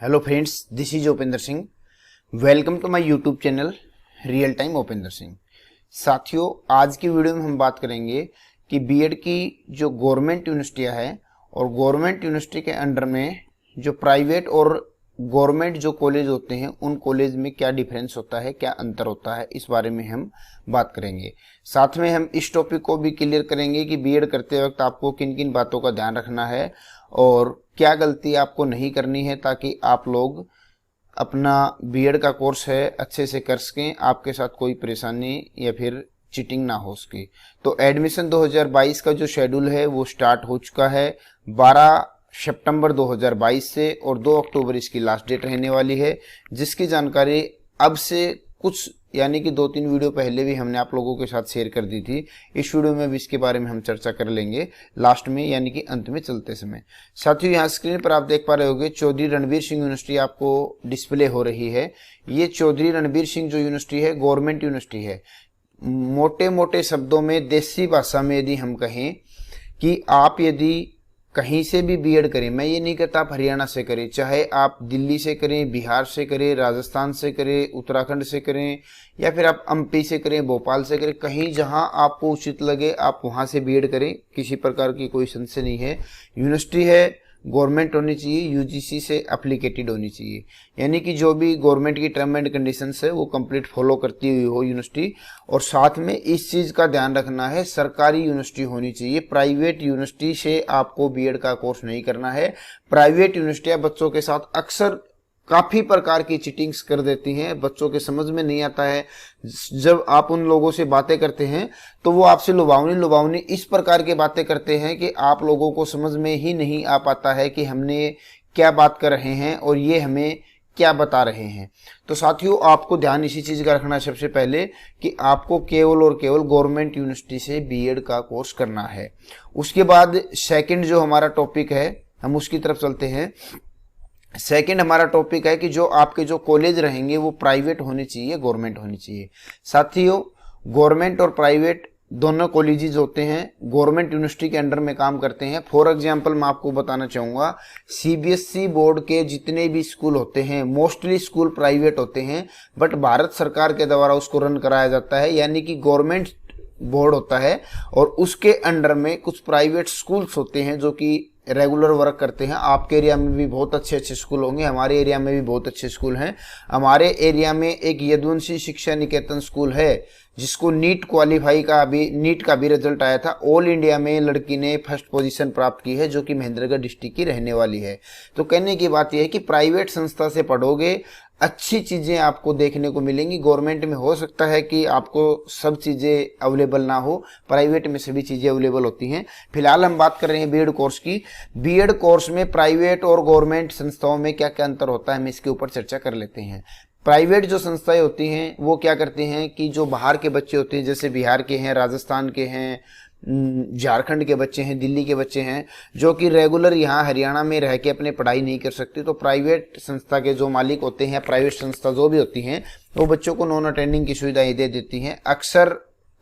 Hello friends, this is Upendra Singh. Welcome to my YouTube channel real time Upendra Singh. साथियों, आज की video में हम बात करेंगे कि बीएड की जो गवर्नमेंट यूनिवर्सिटियां हैं और गवर्नमेंट यूनिवर्सिटी के अंडर में जो प्राइवेट और गवर्नमेंट जो कॉलेज होते हैं उन कॉलेज में क्या डिफरेंस होता है, क्या अंतर होता है, इस बारे में हम बात करेंगे। साथ में हम इस टॉपिक को भी क्लियर करेंगे कि बीएड करते वक्त आपको किन किन बातों का ध्यान रखना है और क्या गलती आपको नहीं करनी है, ताकि आप लोग अपना बीएड का कोर्स है अच्छे से कर सकें, आपके साथ कोई परेशानी या फिर चीटिंग ना हो सके। तो एडमिशन 2022 का जो शेड्यूल है वो स्टार्ट हो चुका है 12 सितंबर 2022 से, और 2 अक्टूबर इसकी लास्ट डेट रहने वाली है, जिसकी जानकारी अब से कुछ यानी कि 2-3 वीडियो पहले भी हमने आप लोगों के साथ शेयर कर दी थी। इस वीडियो में भी इसके बारे में हम चर्चा कर लेंगे लास्ट में, यानी कि अंत में चलते समय। साथियों, यहाँ स्क्रीन पर आप देख पा रहे होंगे चौधरी रणबीर सिंह यूनिवर्सिटी आपको डिस्प्ले हो रही है। ये चौधरी रणबीर सिंह जो यूनिवर्सिटी है गवर्नमेंट यूनिवर्सिटी है। मोटे मोटे शब्दों में, देसी भाषा में यदि हम कहें कि आप यदि कहीं से भी बीएड करें, मैं ये नहीं कहता आप हरियाणा से करें, चाहे आप दिल्ली से करें, बिहार से करें, राजस्थान से करें, उत्तराखंड से करें, या फिर आप एमपी से करें, भोपाल से करें, कहीं जहां आपको उचित लगे आप वहां से बीएड करें, किसी प्रकार की कोई संशय नहीं है। यूनिवर्सिटी है गवर्नमेंट होनी चाहिए, यूजीसी से एप्लीकेटेड होनी चाहिए, यानी कि जो भी गवर्नमेंट की टर्म एंड कंडीशंस है वो कंप्लीट फॉलो करती हुई हो यूनिवर्सिटी। और साथ में इस चीज का ध्यान रखना है, सरकारी यूनिवर्सिटी होनी चाहिए। प्राइवेट यूनिवर्सिटी से आपको बीएड का कोर्स नहीं करना है। प्राइवेट यूनिवर्सिटियां बच्चों के साथ अक्सर काफी प्रकार की चीटिंग्स कर देती हैं, बच्चों के समझ में नहीं आता है। जब आप उन लोगों से बातें करते हैं तो वो आपसे लुभावनी इस प्रकार की बातें करते हैं कि आप लोगों को समझ में ही नहीं आ पाता है कि हमने क्या बात कर रहे हैं और ये हमें क्या बता रहे हैं। तो साथियों, आपको ध्यान इसी चीज का रखना है सबसे पहले कि आपको केवल और केवल गवर्नमेंट यूनिवर्सिटी से बीएड का कोर्स करना है। उसके बाद सेकंड जो हमारा टॉपिक है हम उसकी तरफ चलते हैं। सेकंड हमारा टॉपिक है कि जो आपके जो कॉलेज रहेंगे वो प्राइवेट होने चाहिए, गवर्नमेंट होनी चाहिए। साथियों, गवर्नमेंट और प्राइवेट दोनों कॉलेजेस होते हैं, गवर्नमेंट यूनिवर्सिटी के अंडर में काम करते हैं। फॉर एग्जांपल मैं आपको बताना चाहूंगा, सीबीएसई बोर्ड के जितने भी स्कूल होते हैं मोस्टली स्कूल प्राइवेट होते हैं, बट भारत सरकार के द्वारा उसको रन कराया जाता है, यानी कि गवर्नमेंट बोर्ड होता है और उसके अंडर में कुछ प्राइवेट स्कूल्स होते हैं जो कि रेगुलर वर्क करते हैं। आपके एरिया में भी बहुत अच्छे अच्छे स्कूल होंगे, हमारे एरिया में भी बहुत अच्छे स्कूल हैं। हमारे एरिया में एक यदुवंशी शिक्षा निकेतन स्कूल है जिसको नीट का भी रिजल्ट आया था। ऑल इंडिया में लड़की ने फर्स्ट पोजीशन प्राप्त की है, जो कि महेंद्रगढ़ डिस्ट्रिक्ट की रहने वाली है। तो कहने की बात यह है कि प्राइवेट संस्था से पढ़ोगे अच्छी चीजें आपको देखने को मिलेंगी। गवर्नमेंट में हो सकता है कि आपको सब चीजें अवेलेबल ना हो, प्राइवेट में सभी चीजें अवेलेबल होती हैं। फिलहाल हम बात कर रहे हैं बीएड कोर्स की। बीएड कोर्स में प्राइवेट और गवर्नमेंट संस्थाओं में क्या क्या अंतर होता है, हम इसके ऊपर चर्चा कर लेते हैं। प्राइवेट जो संस्थाएं होती हैं वो क्या करती हैं कि जो बाहर के बच्चे होते हैं, जैसे बिहार के हैं, राजस्थान के हैं, झारखंड के बच्चे हैं, दिल्ली के बच्चे हैं, जो कि रेगुलर यहाँ हरियाणा में रह के अपने पढ़ाई नहीं कर सकते, तो प्राइवेट संस्था के जो मालिक होते हैं, प्राइवेट संस्था जो भी होती हैं, वो बच्चों को नॉन अटेंडिंग की सुविधाएं दे देती हैं। अक्सर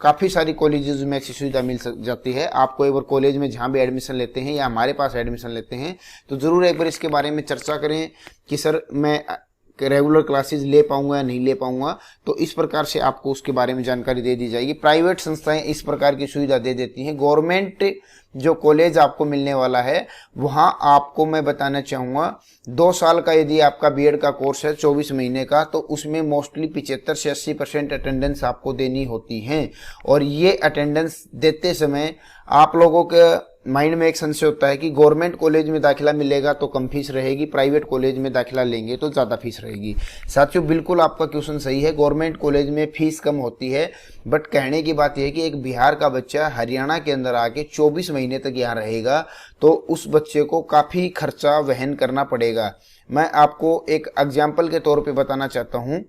काफ़ी सारी कॉलेजेस में ऐसी सुविधा मिल जाती है। आपको एक बार कॉलेज में जहाँ भी एडमिशन लेते हैं या हमारे पास एडमिशन लेते हैं तो ज़रूर एक बार इसके बारे में चर्चा करें कि सर मैं रेगुलर क्लासेस ले पाऊंगा या नहीं ले पाऊंगा। तो इस प्रकार से आपको उसके बारे में जानकारी दे दी जाएगी। प्राइवेट संस्थाएं इस प्रकार की सुविधा दे देती हैं। गवर्नमेंट जो कॉलेज आपको मिलने वाला है वहां आपको मैं बताना चाहूँगा 2 साल का यदि आपका बीएड का कोर्स है 24 महीने का, तो उसमें मोस्टली 75 से 80% अटेंडेंस आपको देनी होती है। और ये अटेंडेंस देते समय आप लोगों के माइंड में एक संशय होता है कि गवर्नमेंट कॉलेज में दाखिला मिलेगा तो कम फीस रहेगी, प्राइवेट कॉलेज में दाखिला लेंगे तो ज़्यादा फीस रहेगी। साथियों, बिल्कुल आपका क्वेश्चन सही है, गवर्नमेंट कॉलेज में फीस कम होती है, बट कहने की बात यह है कि एक बिहार का बच्चा हरियाणा के अंदर आके 24 महीने तक यहाँ रहेगा तो उस बच्चे को काफ़ी खर्चा वहन करना पड़ेगा। मैं आपको एक एग्जाम्पल के तौर पर बताना चाहता हूँ।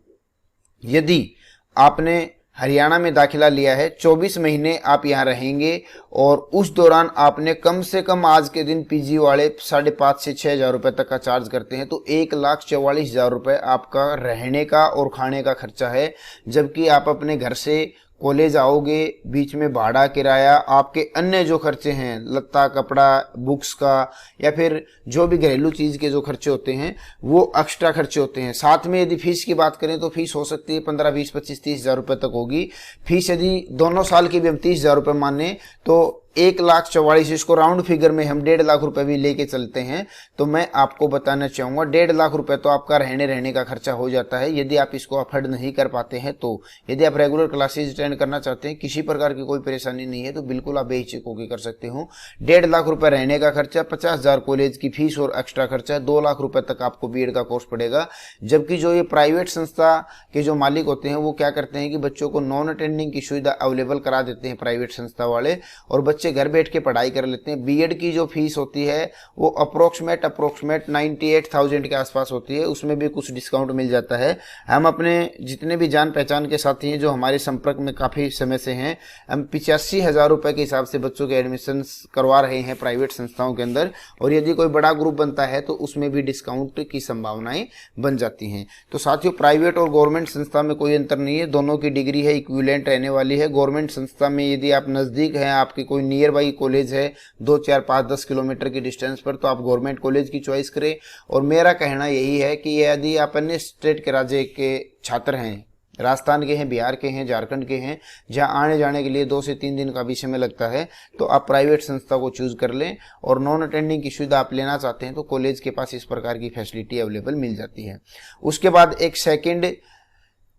यदि आपने हरियाणा में दाखिला लिया है, 24 महीने आप यहाँ रहेंगे और उस दौरान आपने कम से कम आज के दिन पीजी वाले 5,500 से 6,000 रुपये तक का चार्ज करते हैं, तो 1,44,000 रुपये आपका रहने का और खाने का खर्चा है। जबकि आप अपने घर से कॉलेज आओगे, बीच में भाड़ा किराया, आपके अन्य जो खर्चे हैं, लत्ता कपड़ा बुक्स का या फिर जो भी घरेलू चीज़ के जो खर्चे होते हैं वो एक्स्ट्रा खर्चे होते हैं। साथ में यदि फीस की बात करें तो फीस हो सकती है 15, 20, 25, 30 हज़ार रुपये तक होगी। फीस यदि दोनों साल की भी हम 30 हज़ार रुपये माने तो 1,44,000, इसको राउंड फिगर में हम 1.5 लाख रुपए भी लेके चलते हैं तो मैं आपको बताना चाहूँगा 1.5 लाख रुपए तो आपका रहने का खर्चा हो जाता है यदि आप इसको अफोर्ड नहीं कर पाते हैं। तो यदि आप रेगुलर क्लासेज अटेंड करना चाहते हैं, किसी प्रकार की कोई परेशानी नहीं है, तो बिल्कुल आप बेहिचक होकर कर सकते हो। 1.5 लाख रुपए रहने का खर्चा, 50,000 कॉलेज की फीस और एक्स्ट्रा खर्चा, 2 लाख रुपए तक आपको बीएड का कोर्स पड़ेगा। जबकि जो ये प्राइवेट संस्था के जो मालिक होते हैं वो क्या करते हैं कि बच्चों को नॉन अटेंडिंग की सुविधा अवेलेबल करा देते हैं प्राइवेट संस्था वाले, और बच्चे घर बैठ के पढ़ाई कर लेते हैं। बीएड की जो फीस होती है वो अप्रोक्सीमेट 98,000 के आसपास होती है, उसमें भी कुछ डिस्काउंट मिल जाता है। हम अपने जितने भी जान पहचान के साथी हैं जो हमारे संपर्क में काफ़ी समय से हैं, हम 85,000 रुपये के हिसाब से बच्चों के एडमिशन करवा रहे हैं प्राइवेट संस्थाओं के अंदर, और यदि कोई बड़ा ग्रुप बनता है तो उसमें भी डिस्काउंट की संभावनाएं बन जाती हैं। तो साथियों, प्राइवेट और गवर्नमेंट संस्था में कोई अंतर नहीं है, दोनों की डिग्री है इक्विवेलेंट रहने वाली है। गवर्नमेंट संस्था में यदि आप नज़दीक हैं, आपकी कोई नियर बाई कॉलेज है 2, 4, 5, 10 किलोमीटर की डिस्टेंस पर, तो आप गवर्नमेंट कॉलेज की चॉइस करें। और मेरा कहना यही है कि यदि आप अन्य स्टेट के राज्य के छात्र हैं, राजस्थान के हैं, बिहार के हैं, झारखंड के हैं, जहां आने जाने के लिए 2 से 3 दिन का भी समय लगता है, तो आप प्राइवेट संस्था को चूज कर लें। और नॉन अटेंडिंग की सुविधा आप लेना चाहते हैं तो कॉलेज के पास इस प्रकार की फैसिलिटी अवेलेबल मिल जाती है। उसके बाद एक सेकेंड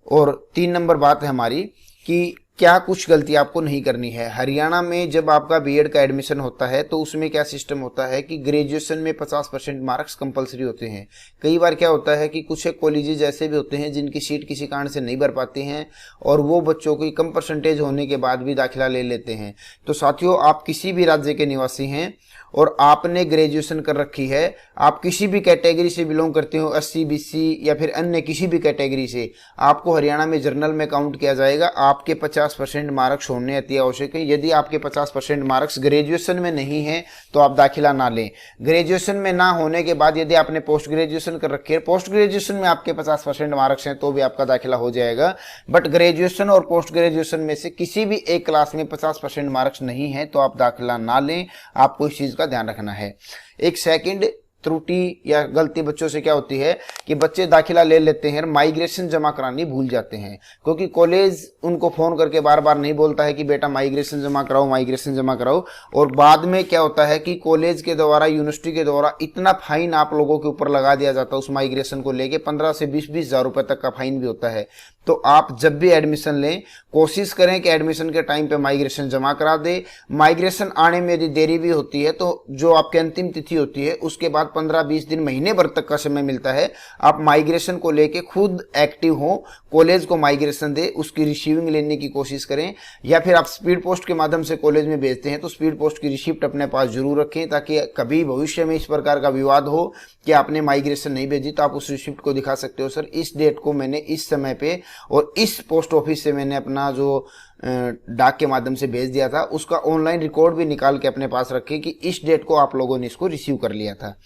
और 3 नंबर बात है हमारी कि क्या कुछ गलती आपको नहीं करनी है। हरियाणा में जब आपका बीएड का एडमिशन होता है तो उसमें क्या सिस्टम होता है कि ग्रेजुएशन में 50% मार्क्स कंपलसरी होते हैं। कई बार क्या होता है कि कुछ एक कॉलेजेस ऐसे भी होते हैं जिनकी सीट किसी कारण से नहीं भर पाती हैं और वो बच्चों की कम परसेंटेज होने के बाद भी दाखिला ले लेते हैं। तो साथियों, आप किसी भी राज्य के निवासी हैं और आपने ग्रेजुएशन कर रखी है, आप किसी भी कैटेगरी से बिलोंग करते हो, एससी, बीसी या फिर अन्य किसी भी कैटेगरी से, आपको हरियाणा में जर्नल में काउंट किया जाएगा। आपके 50% मार्क्स होने अति आवश्यक है। यदि आपके 50% मार्क्स ग्रेजुएशन में नहीं है तो आप दाखिला ना लें। ग्रेजुएशन में ना होने के बाद यदि आपने पोस्ट ग्रेजुएशन कर रखी है, पोस्ट ग्रेजुएशन में आपके 50% मार्क्स हैं तो भी आपका दाखिला हो जाएगा। बट ग्रेजुएशन और पोस्ट ग्रेजुएशन में से किसी भी एक क्लास में 50% मार्क्स नहीं है तो आप दाखिला ना लें। आपको इस चीज का ध्यान रखना है। एक सेकंड त्रुटि या गलती बच्चों से क्या होती है कि बच्चे दाखिला ले लेते हैं, माइग्रेशन जमा करानी भूल जाते हैं, क्योंकि कॉलेज उनको फोन करके बार बार नहीं बोलता है कि बेटा माइग्रेशन जमा कराओ, माइग्रेशन जमा कराओ। और बाद में क्या होता है कि कॉलेज के द्वारा, यूनिवर्सिटी के द्वारा इतना फाइन आप लोगों के ऊपर लगा दिया जाता है उस माइग्रेशन को लेके, 15 से 20 हज़ार रुपए तक का फाइन भी होता है। तो आप जब भी एडमिशन लें कोशिश करें कि एडमिशन के टाइम पे माइग्रेशन जमा करा दे। माइग्रेशन आने में यदि देरी भी होती है तो जो आपकी अंतिम तिथि होती है उसके बाद 15-20 दिन, महीने भर तक का समय मिलता है। आप माइग्रेशन को लेके खुद एक्टिव हो, कॉलेज को माइग्रेशन दे, उसकी रिसीविंग लेने की कोशिश करें। या फिर आप स्पीड पोस्ट के माध्यम से कॉलेज में भेजते हैं तो स्पीड पोस्ट की रिसिप्ट अपने पास जरूर रखें, ताकि कभी भविष्य में इस प्रकार का विवाद हो कि आपने माइग्रेशन नहीं भेजी तो आप उस रिसिप्ट को दिखा सकते हो, सर इस डेट को मैंने इस समय पे और इस पोस्ट ऑफिस से मैंने अपना जो डाक के माध्यम से भेज दिया था उसका ऑनलाइन रिकॉर्ड भी निकाल के अपने पास रखें कि इस डेट को आप लोगों ने इसको रिसीव कर लिया था।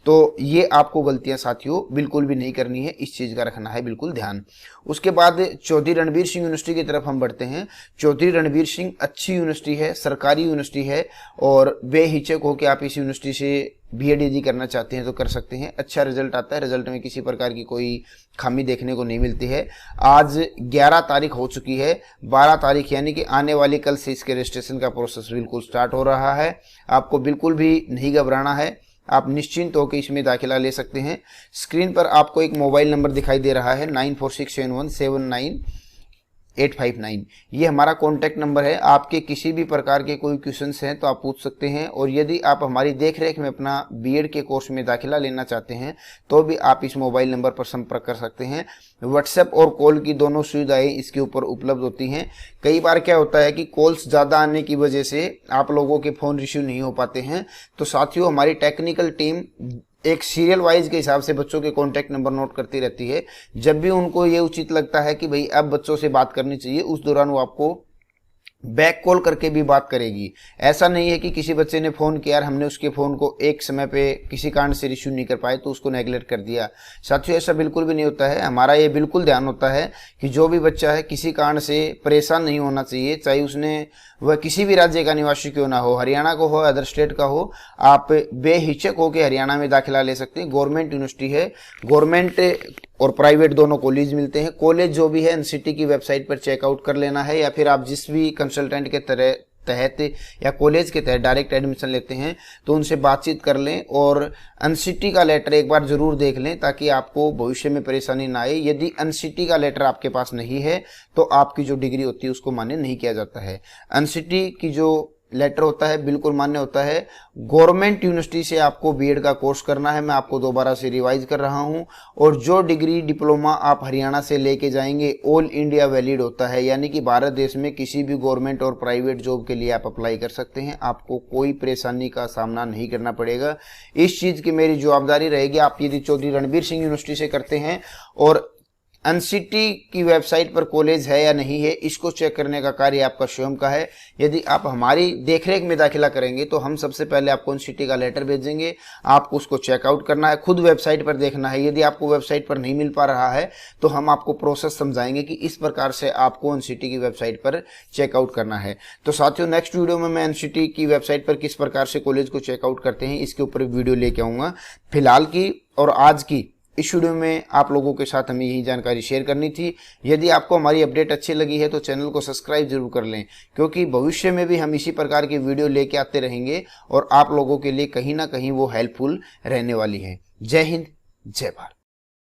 तो ये आपको गलतियां साथियों बिल्कुल भी नहीं करनी है, इस चीज़ का रखना है बिल्कुल ध्यान। उसके बाद चौधरी रणबीर सिंह यूनिवर्सिटी की तरफ हम बढ़ते हैं। चौधरी रणबीर सिंह अच्छी यूनिवर्सिटी है, सरकारी यूनिवर्सिटी है, और बेहिचक हो कि आप इस यूनिवर्सिटी से बीएड यदि करना चाहते हैं तो कर सकते हैं। अच्छा रिजल्ट आता है, रिजल्ट में किसी प्रकार की कोई खामी देखने को नहीं मिलती है। आज 11 तारीख हो चुकी है, 12 तारीख यानी कि आने वाली कल से इसके रजिस्ट्रेशन का प्रोसेस बिल्कुल स्टार्ट हो रहा है। आपको बिल्कुल भी नहीं घबराना है, आप निश्चिंत होकर इसमें दाखिला ले सकते हैं। स्क्रीन पर आपको एक मोबाइल नंबर दिखाई दे रहा है 9467179859। ये हमारा कॉन्टैक्ट नंबर है। आपके किसी भी प्रकार के कोई क्वेश्चंस हैं तो आप पूछ सकते हैं, और यदि आप हमारी देखरेख में अपना बीएड के कोर्स में दाखिला लेना चाहते हैं तो भी आप इस मोबाइल नंबर पर संपर्क कर सकते हैं। व्हाट्सएप और कॉल की दोनों सुविधाएं इसके ऊपर उपलब्ध होती हैं। कई बार क्या होता है कि कॉल्स ज़्यादा आने की वजह से आप लोगों के फ़ोन रिसीव नहीं हो पाते हैं। तो साथियों, हमारी टेक्निकल टीम एक सीरियल वाइज के हिसाब से बच्चों के कॉन्टैक्ट नंबर नोट करती रहती है। जब भी उनको ये उचित लगता है कि भाई अब बच्चों से बात करनी चाहिए, उस दौरान वो आपको बैक कॉल करके भी बात करेगी। ऐसा नहीं है कि किसी बच्चे ने फ़ोन किया और हमने उसके फ़ोन को एक समय पे किसी कारण से रिसीव नहीं कर पाए तो उसको नेगलेक्ट कर दिया। साथियों ऐसा बिल्कुल भी नहीं होता है। हमारा ये बिल्कुल ध्यान होता है कि जो भी बच्चा है किसी कारण से परेशान नहीं होना चाहिए, चाहे उसने वह किसी भी राज्य का निवासी क्यों ना हो, हरियाणा को हो, अदर स्टेट का हो, आप बेहिचक होकर हरियाणा में दाखिला ले सकते हैं। गवर्नमेंट यूनिवर्सिटी है, गवर्नमेंट और प्राइवेट दोनों कॉलेज मिलते हैं। कॉलेज जो भी है एनसीटी की वेबसाइट पर चेकआउट कर लेना है, या फिर आप जिस भी कंसल्टेंट के तहत या कॉलेज के तहत डायरेक्ट एडमिशन लेते हैं तो उनसे बातचीत कर लें और एनसीटी का लेटर एक बार जरूर देख लें ताकि आपको भविष्य में परेशानी ना आए। यदि एनसीटी का लेटर आपके पास नहीं है तो आपकी जो डिग्री होती है उसको मान्य नहीं किया जाता है। एनसीटी की जो लेटर होता है बिल्कुल मान्य होता है। गवर्नमेंट यूनिवर्सिटी से आपको बीएड का कोर्स करना है, मैं आपको दोबारा से रिवाइज कर रहा हूं। और जो डिग्री डिप्लोमा आप हरियाणा से लेके जाएंगे ऑल इंडिया वैलिड होता है, यानी कि भारत देश में किसी भी गवर्नमेंट और प्राइवेट जॉब के लिए आप अप्लाई कर सकते हैं। आपको कोई परेशानी का सामना नहीं करना पड़ेगा। इस चीज़ की मेरी जवाबदारी रहेगी। आप यदि चौधरी रणबीर सिंह यूनिवर्सिटी से करते हैं और एनसीटी की वेबसाइट पर कॉलेज है या नहीं है, इसको चेक करने का कार्य आपका स्वयं का है। यदि आप हमारी देखरेख में दाखिला करेंगे तो हम सबसे पहले आपको एनसीटी का लेटर भेजेंगे, आपको उसको चेकआउट करना है, खुद वेबसाइट पर देखना है। यदि आपको वेबसाइट पर नहीं मिल पा रहा है तो हम आपको प्रोसेस समझाएंगे कि इस प्रकार से आपको एनसीटी की वेबसाइट पर चेकआउट करना है। तो साथियों नेक्स्ट वीडियो में मैं एनसीटी की वेबसाइट पर किस प्रकार से कॉलेज को चेकआउट करते हैं इसके ऊपर वीडियो लेके आऊँगा। फिलहाल की और आज की इस वीडियो में आप लोगों के साथ हमें यही जानकारी शेयर करनी थी। यदि आपको हमारी अपडेट अच्छी लगी है तो चैनल को सब्सक्राइब जरूर कर लें, क्योंकि भविष्य में भी हम इसी प्रकार की वीडियो लेके आते रहेंगे और आप लोगों के लिए कहीं ना कहीं वो हेल्पफुल रहने वाली है। जय हिंद, जय भारत।